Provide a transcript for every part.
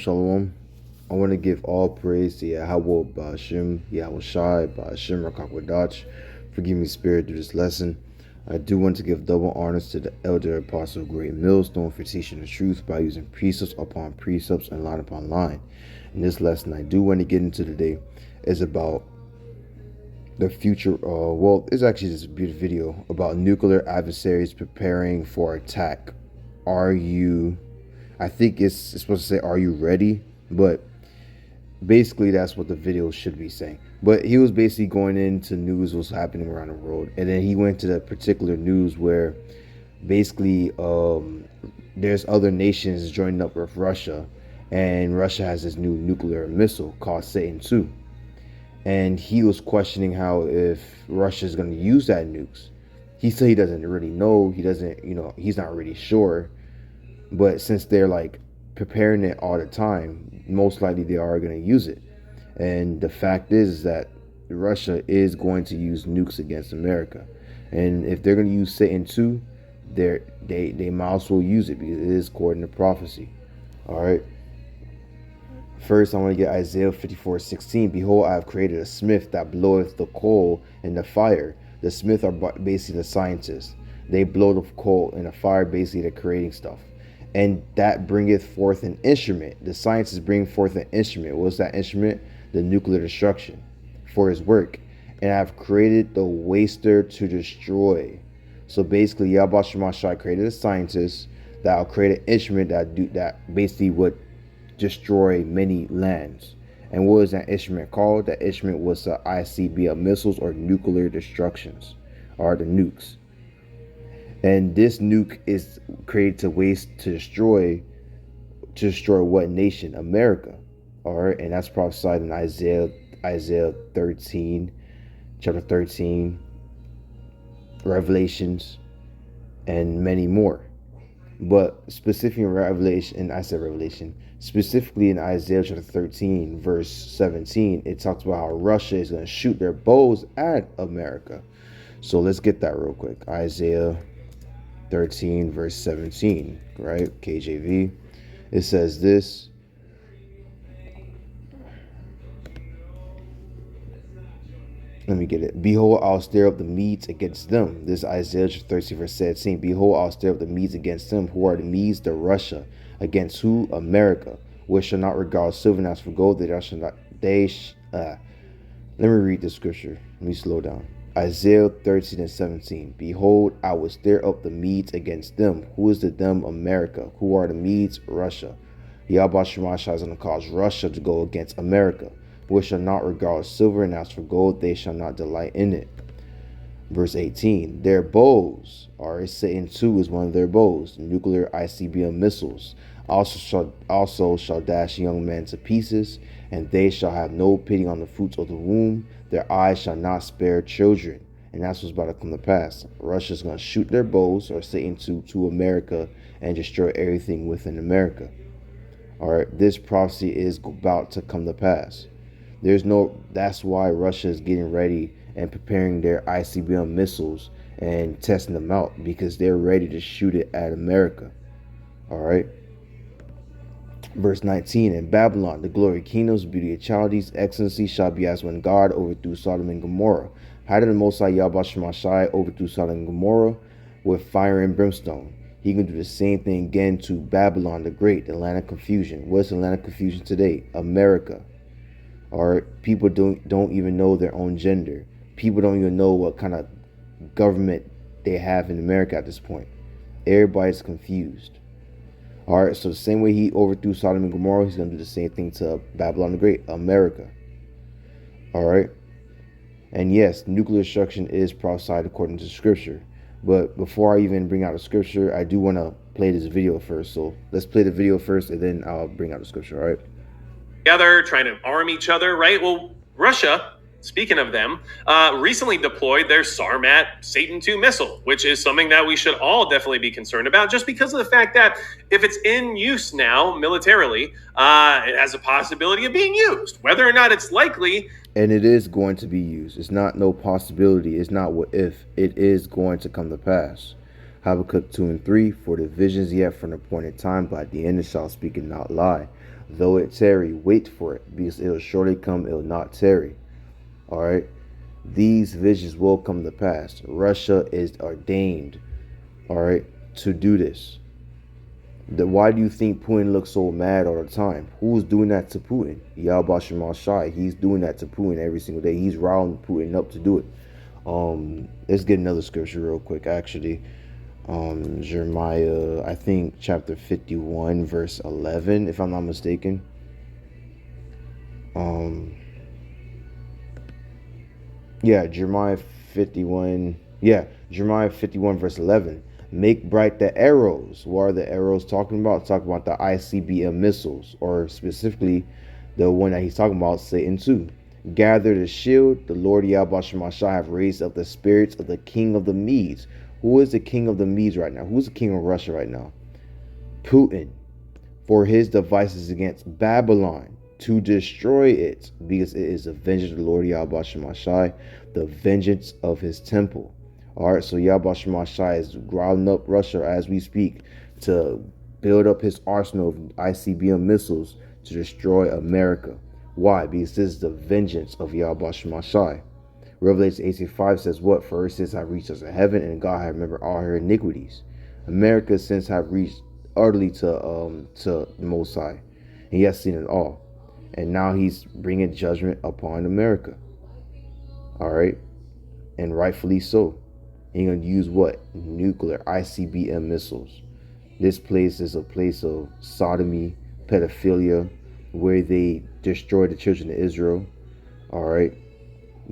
Shalom. I want to give all praise to YAHAWAH, BAHASHAM, YAHAWASHI, BAHASHAM, QADASH. Forgive me, Spirit, through this lesson. I do want to give double honors to the elder apostle GREATMILLSTONE for teaching the truth by using precepts upon precepts and line upon line. In this lesson I do want to get into today is about the future. It's actually just a beautiful video about nuclear adversaries preparing for attack. I think it's supposed to say, are you ready? But basically that's what the video should be saying. But he was basically going into news what's happening around the world, and then he went to the particular news where basically there's other nations joining up with Russia, and Russia has this new nuclear missile called Satan 2. And he was questioning how if Russia is going to use that nukes. He said he doesn't really know. He's not really sure. But since they're like preparing it all the time, most likely they are going to use it. And the fact is that Russia is going to use nukes against America. And if they're going to use Satan 2, they might as well use it because it is according to prophecy. All right. First, I want to get Isaiah 54:16. Behold, I have created a smith that bloweth the coal in the fire. The smith are basically the scientists. They blow the coal in the fire, basically they're creating stuff. And that bringeth forth an instrument. The scientists bring forth an instrument. What's that instrument? The nuclear destruction for his work. And I have created the waster to destroy. So basically, YAHAWASHI created a scientist that will create an instrument that basically would destroy many lands. And what was that instrument called? That instrument was the ICBM missiles, or nuclear destructions, or the nukes. And this nuke is created to destroy what nation? America. All right, and that's prophesied in Isaiah 13, chapter 13, Revelations, and many more. But specifically specifically in Isaiah chapter 13, verse 17, it talks about how Russia is going to shoot their bows at America. So let's get that real quick. Isaiah 13, verse 17, right? KJV. It says this. Let me get it. Behold, I'll stir up the Medes against them. This is Isaiah 13, verse 17. Behold, I'll stir up the Medes against them. Who are the Medes? The Russia. Against who? America. Which shall not regard silver and as for gold. Let me read the scripture. Let me slow down. Isaiah 13 and 17. Behold, I will stir up the Medes against them. Who is the them? America. Who are the Medes? Russia. YAHAWASHI is going to cause Russia to go against America. Which shall not regard silver, and as for gold, they shall not delight in it. Verse 18. Their bows, or Satan 2 is one of their bows, nuclear ICBM missiles, also shall dash young men to pieces, and they shall have no pity on the fruits of the womb. Their eyes shall not spare children. And that's what's about to come to pass. Russia's going to shoot their bows, or Satan 2, to America and destroy everything within America. All right, this prophecy is about to come to pass. That's why Russia is getting ready and preparing their ICBM missiles and testing them out, because they're ready to shoot it at America. All right. Verse 19. In Babylon, the glory of kingdoms, beauty of Chaldees, excellency shall be as when God overthrew Sodom and Gomorrah. How did the Most High YAHAWASHI overthrew Sodom and Gomorrah? With fire and brimstone. He can do the same thing again to Babylon the Great, the land of confusion. What's the land of confusion today? America. Or people don't even know their own gender. People don't even know what kind of government they have in America at this point. Everybody's confused. All right, so the same way he overthrew Sodom and Gomorrah, he's going to do the same thing to Babylon the Great, America. All right. And yes, nuclear destruction is prophesied according to scripture. But before I even bring out the scripture, I do want to play this video first. So let's play the video first, and then I'll bring out the scripture. All right. Together, trying to arm each other, right? Well, Russia, speaking of them, recently deployed their Sarmat Satan 2 missile, which is something that we should all definitely be concerned about, just because of the fact that if it's in use now militarily, it has a possibility of being used. Whether or not it's likely, and it is going to be used. It's not no possibility. It's not what if. It is going to come to pass. Habakkuk 2 and 3, for the visions yet for an appointed time, but at the end it shall speak and not lie. Though it tarry, wait for it, because it will surely come, it will not tarry. Alright? These visions will come to pass. Russia is ordained, alright, to do this. Why do you think Putin looks so mad all the time? Who's doing that to Putin? YAHAWASHI. He's doing that to Putin every single day. He's riling Putin up to do it. Let's get another scripture real quick, actually. Jeremiah, I think chapter 51, verse 11, if I'm not mistaken. Yeah, Jeremiah 51. Yeah, Jeremiah 51, verse 11. Make bright the arrows. What are the arrows talking about? Talking about the ICBM missiles, or specifically the one that he's talking about, Satan 2. Gather the shield. The Lord Yahweh Shemashah have raised up the spirits of the king of the Medes. Who is the king of the Medes right now? Who's the king of Russia right now? Putin. For his devices against Babylon, to destroy it, because it is the vengeance of the Lord Yahweh Shemashah, the vengeance of his temple. Alright, so Yahweh Shemashah is grounding up Russia as we speak to build up his arsenal of ICBM missiles to destroy America. Why? Because this is the vengeance of Yahweh Shemashah. Revelation 18:5 says what? For since have reached us in heaven, and God have remembered all her iniquities. America since have reached utterly to the Most High, and he has seen it all. And now he's bringing judgment upon America. Alright? And rightfully so. And he's going to use what? Nuclear ICBM missiles. This place is a place of sodomy, pedophilia, where they destroy the children of Israel. Alright?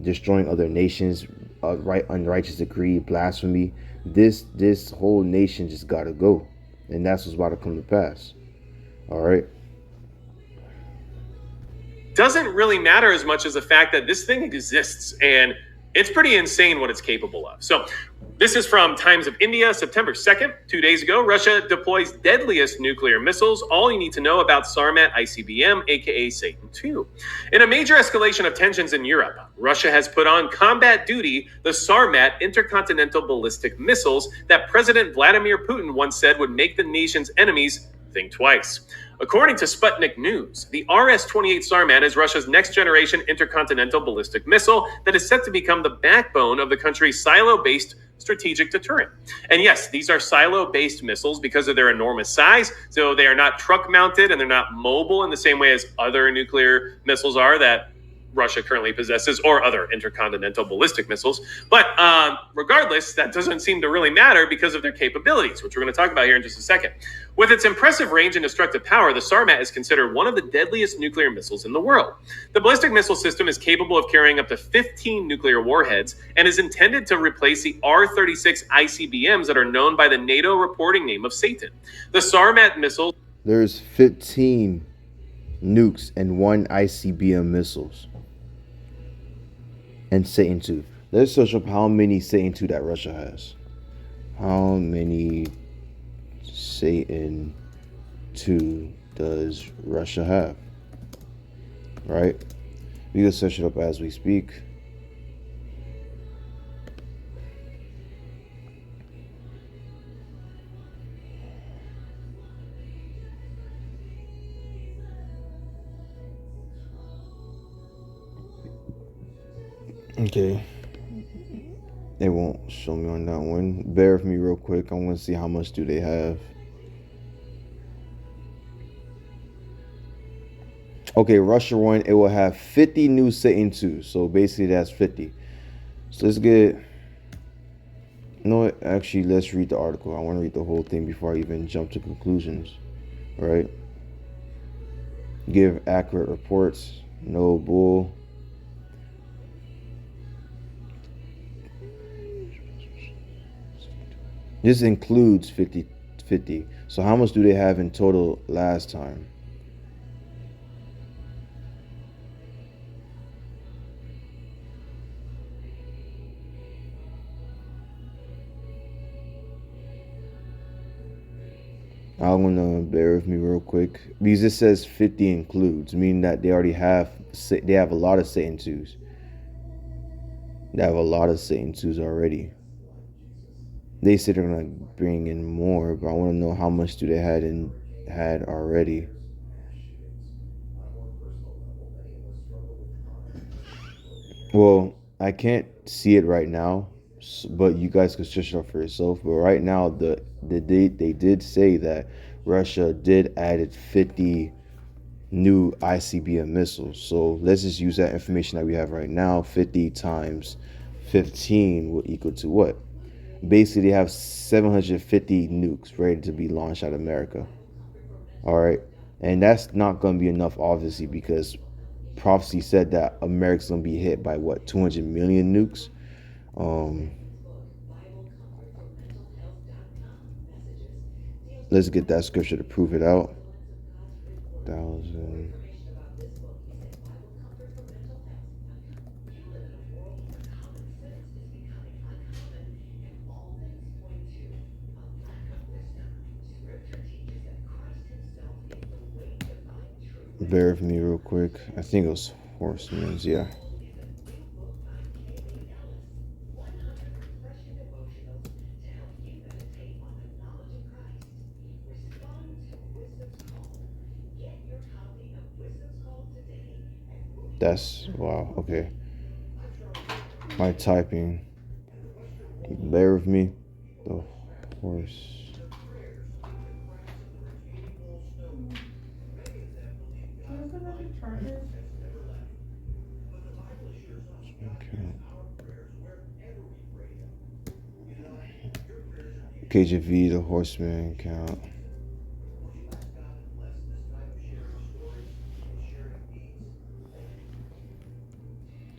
Destroying other nations, unrighteous decree, blasphemy. This whole nation just got to go. And that's what's about to come to pass. Alright? Doesn't really matter as much as the fact that this thing exists, and it's pretty insane what it's capable of. So this is from Times of India, September 2nd, 2 days ago. Russia deploys deadliest nuclear missiles. All you need to know about Sarmat ICBM, aka Satan 2. In a major escalation of tensions in Europe, Russia has put on combat duty the Sarmat intercontinental ballistic missiles that President Vladimir Putin once said would make the nation's enemies think twice. According to Sputnik News, the RS-28 Sarmat is Russia's next-generation intercontinental ballistic missile that is set to become the backbone of the country's silo-based strategic deterrent. And yes, these are silo-based missiles because of their enormous size, so they are not truck-mounted and they're not mobile in the same way as other nuclear missiles are that Russia currently possesses, or other intercontinental ballistic missiles. But regardless, that doesn't seem to really matter because of their capabilities, which we're going to talk about here in just a second. With its impressive range and destructive power, the Sarmat is considered one of the deadliest nuclear missiles in the world. The ballistic missile system is capable of carrying up to 15 nuclear warheads and is intended to replace the R-36 ICBMs that are known by the NATO reporting name of Satan. The Sarmat missile... There's 15 nukes and 1 ICBM missiles. And Satan 2. Let's search up how many Satan 2 that Russia has. How many Satan 2 does Russia have? Right? We can search it up as we speak. Okay, they won't show me on that one. Bear with me real quick. I want to see how much do they have. Okay, Russia one, it will have 50 new Satan 2. So basically that's 50. So let's get... No, actually, let's read the article. I want to read the whole thing before I even jump to conclusions. Right? Give accurate reports. No bull. This includes 50. So how much do they have in total last time? I'm gonna bear with me real quick because it says 50 includes, meaning that they already have a lot of Satan 2s. They have a lot of Satan 2s already. They said they're gonna bring in more, but I want to know how much do they had already. Well, I can't see it right now, but you guys can search it up for yourself. But right now, they did say that Russia did added 50 new ICBM missiles. So let's just use that information that we have right now. 50 times 15 will equal to what? Basically, they have 750 nukes ready to be launched at America. All right. And that's not going to be enough, obviously, because prophecy said that America's going to be hit by what, 200 million nukes? Um, let's get that scripture to prove it out. 1,000. Bear with me real quick. I think it was horsemen. Yeah. That's wow. Okay. My typing. Bear with me. The horse. KJV, the horseman count.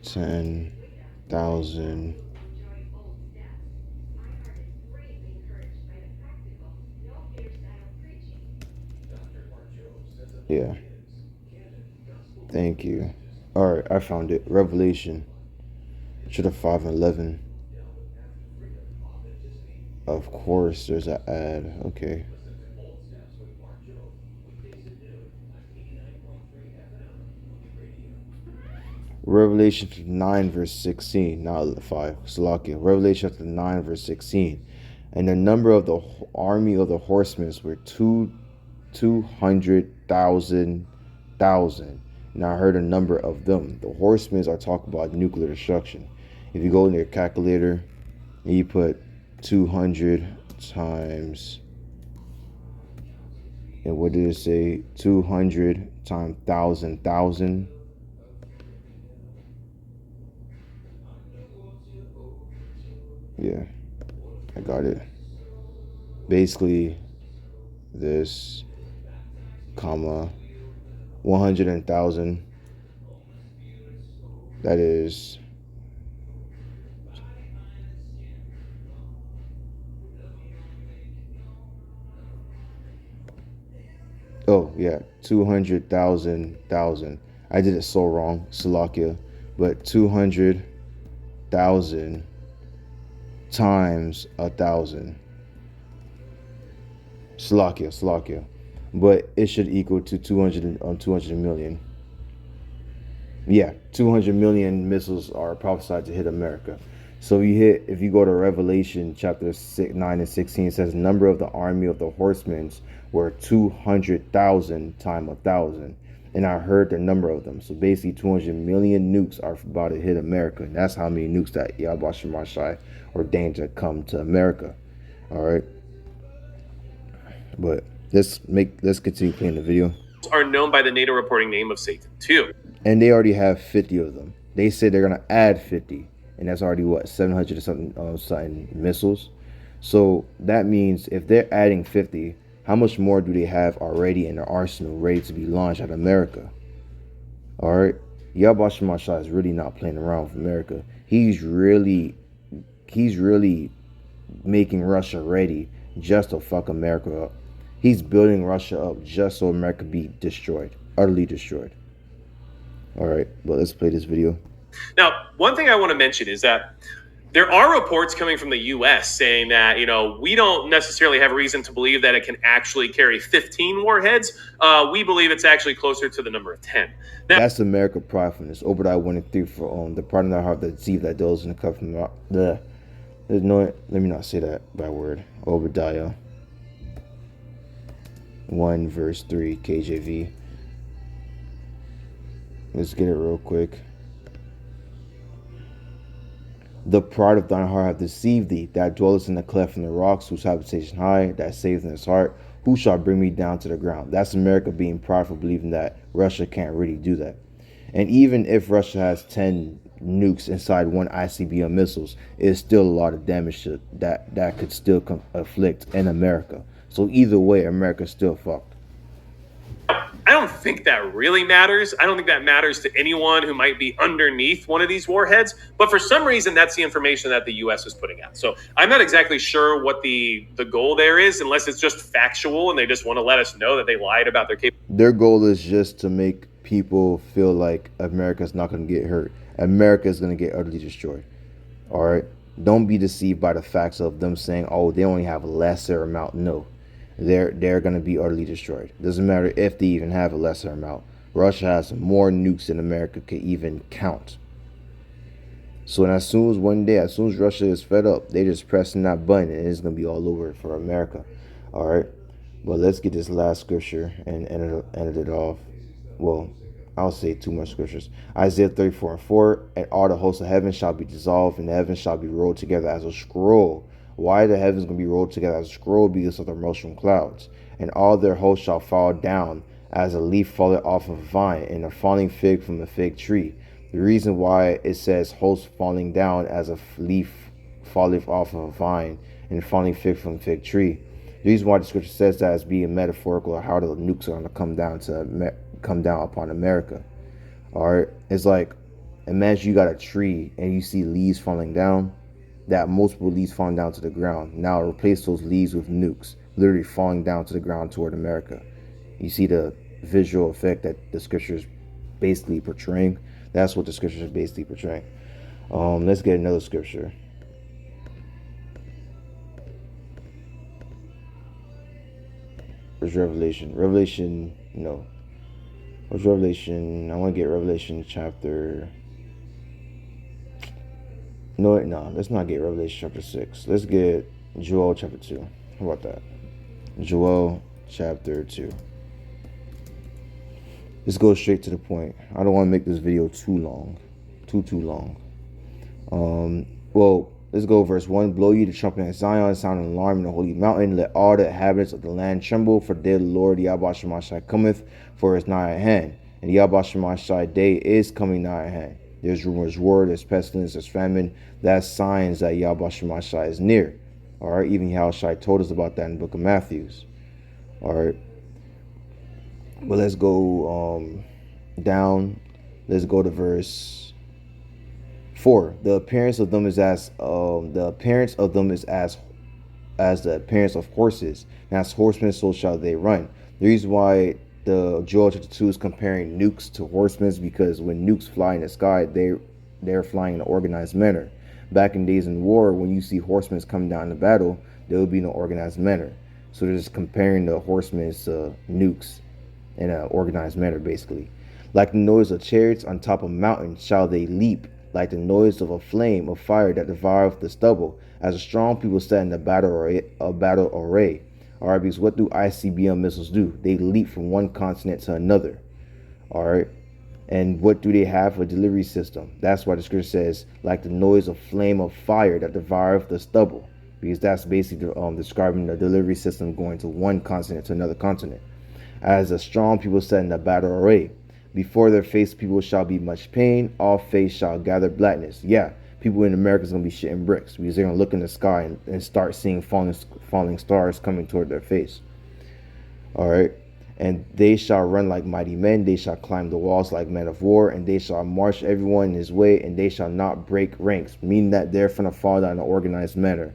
$10,000. Yeah. Thank you. All right, I found it. Revelation. Should have 5 and 11. Of course, there's an ad. Okay. Revelation 9 verse 16. Not 5. Salakia. Revelation 9 verse 16. And the number of the army of the horsemen were 200,000. And I heard a number of them. The horsemen are talking about nuclear destruction. If you go in your calculator and you put 200 times, and what did it say? 200 times 1,000. Yeah, I got it. Basically, this, comma, 100,000. That is oh yeah, 200,000. I did it so wrong, Salakia, but 200,000 times 1,000. Salakia. But it should equal to 200 million. Yeah, 200 million missiles are prophesied to hit America. So if you go to Revelation chapter 9 and 16, it says number of the army of the horsemen were 200,000 times 1,000. And I heard the number of them. So basically 200 million nukes are about to hit America. And that's how many nukes that YAHAWASHI ordained to come to America. All right. But let's continue playing the video. Are known by the NATO reporting name of Satan too. And they already have 50 of them. They said they're gonna add 50, and that's already what, 700 or something missiles. So that means if they're adding 50, how much more do they have already in their arsenal ready to be launched at America? All right, YAHAWASHI is really not playing around with America. He's really making Russia ready just to fuck America up. He's building Russia up just so America be destroyed, utterly destroyed. All right, but let's play this video. Now, one thing I want to mention is that there are reports coming from the U.S. saying that, we don't necessarily have reason to believe that it can actually carry 15 warheads. We believe it's actually closer to the number of 10. Now, that's America pridefulness. Obadiah 1 and 3 for the part of the heart that deceive that those in the cup from the No, let me not say that by word. Obadiah 1 verse 3 KJV. Let's get it real quick. The pride of thine heart hath deceived thee, that dwellest in the cleft in the rocks, whose habitation high, that saith in his heart, who shall bring me down to the ground? That's America being prideful, believing that Russia can't really do that. And even if Russia has 10 nukes inside one ICBM missiles, it's still a lot of damage that could still afflict in America. So either way, America's still fucked. I don't think that really matters. I don't think that matters to anyone who might be underneath one of these warheads. But for some reason, that's the information that the U.S. is putting out. So I'm not exactly sure what the goal there is, unless it's just factual and they just want to let us know that they lied about their capabilities. Their goal is just to make people feel like America's not going to get hurt. America is going to get utterly destroyed. All right? Don't be deceived by the facts of them saying, oh, they only have a lesser amount. No. They're going to be utterly destroyed. Doesn't matter if they even have a lesser amount. Russia has more nukes than America could even count. So as soon as Russia is fed up, they just pressing that button and it's going to be all over for America. All right. But let's get this last scripture and end it off. Well, I'll say two more scriptures. Isaiah 34:4, and all the hosts of heaven shall be dissolved, and the heavens shall be rolled together as a scroll. Why the heavens going to be rolled together as a scroll? Because of the motion clouds. And all their hosts shall fall down as a leaf falleth off of a vine, and a falling fig from a fig tree. The reason why it says hosts falling down as a leaf falleth off of a vine, and a falling fig from a fig tree. The reason why the scripture says that is being metaphorical of how the nukes are going to come down upon America. All right, it's like, imagine you got a tree and you see leaves falling down. That multiple leaves falling down to the ground. Now replace those leaves with nukes, literally falling down to the ground toward America. You see the visual effect that the scripture is basically portraying. That's what the scripture is basically portraying. Let's get another scripture. Where's Revelation? Where's Revelation? I want to get Revelation chapter. No, let's not get Revelation chapter 6. Let's get Joel chapter 2. How about that? Joel chapter 2. Let's go straight to the point. I don't want to make this video too long. Too long. Well, let's go verse 1. Blow ye the trumpet in Zion, sound an alarm in the holy mountain. Let all the inhabitants of the land tremble, for the day of the Lord YAHAWASHI cometh, for it is nigh at hand. And the YAHAWASHI day is coming nigh at hand. There's rumors, war, there's pestilence, there's famine. That's signs that YAHAWASHI is near. All right, even Yahushua told us about that in the book of Matthew. All right, but let's go down. Let's go to verse 4. The appearance of them is as the appearance of horses, and as horsemen so shall they run. The reason why the Joel chapter 2 is comparing nukes to horsemen is because when nukes fly in the sky, they're flying in an organized manner. Back in days in war, when you see horsemen coming down the battle, there will be no organized manner. So they're just comparing the horsemen to nukes in an organized manner, basically. Like the noise of chariots on top of mountains shall they leap, like the noise of a flame of fire that devoureth the stubble, as a strong people stand in the battle array. Alright, because what do ICBM missiles do? They leap from one continent to another. Alright. And what do they have? A delivery system. That's why the scripture says, like the noise of flame of fire that devoureth the stubble. Because that's basically describing the delivery system going to one continent to another continent. As a strong people stand in the battle array. Before their face people shall be much pain. All face shall gather blackness. Yeah. People in America is going to be shitting bricks because they're going to look in the sky and start seeing falling stars coming toward their face. All right. And they shall run like mighty men. They shall climb the walls like men of war. And they shall march everyone in his way. And they shall not break ranks. Meaning that they're going to fall down in an organized manner.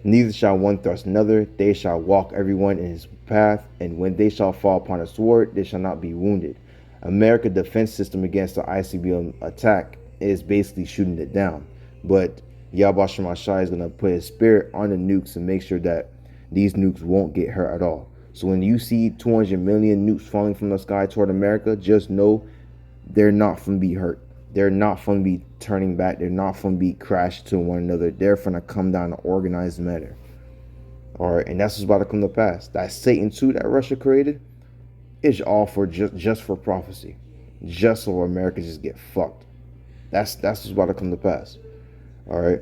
Neither shall one thrust another. They shall walk everyone in his path. And when they shall fall upon a sword, they shall not be wounded. America's defense system against the ICBM attack is basically shooting it down. But YAHAWASHI is going to put his spirit on the nukes and make sure that these nukes won't get hurt at all. So when you see 200 million nukes falling from the sky toward America, just know they're not from be hurt. They're not going to be turning back. They're not going to be crashed to one another. They're going to come down in an organized manner. All right, and that's what's about to come to pass. That Satan too that Russia created is all for just for prophecy, just so America just get fucked. That's what's about to come to pass. All right,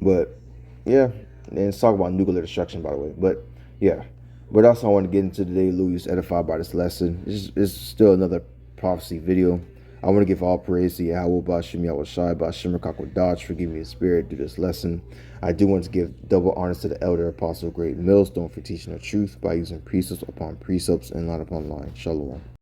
but yeah, and let's talk about nuclear destruction, by the way. But yeah, what else I want to get into today, Louis, edified by this lesson. This is still another prophecy video. I want to give all praise to YAHAWAH, BAHASHAM, YAHAWASHI, BAHASHAM, QADASH for giving me the spirit through this lesson. I do want to give double honors to the elder apostle, Great Millstone, for teaching the truth by using precepts upon precepts and line upon line. Shalom.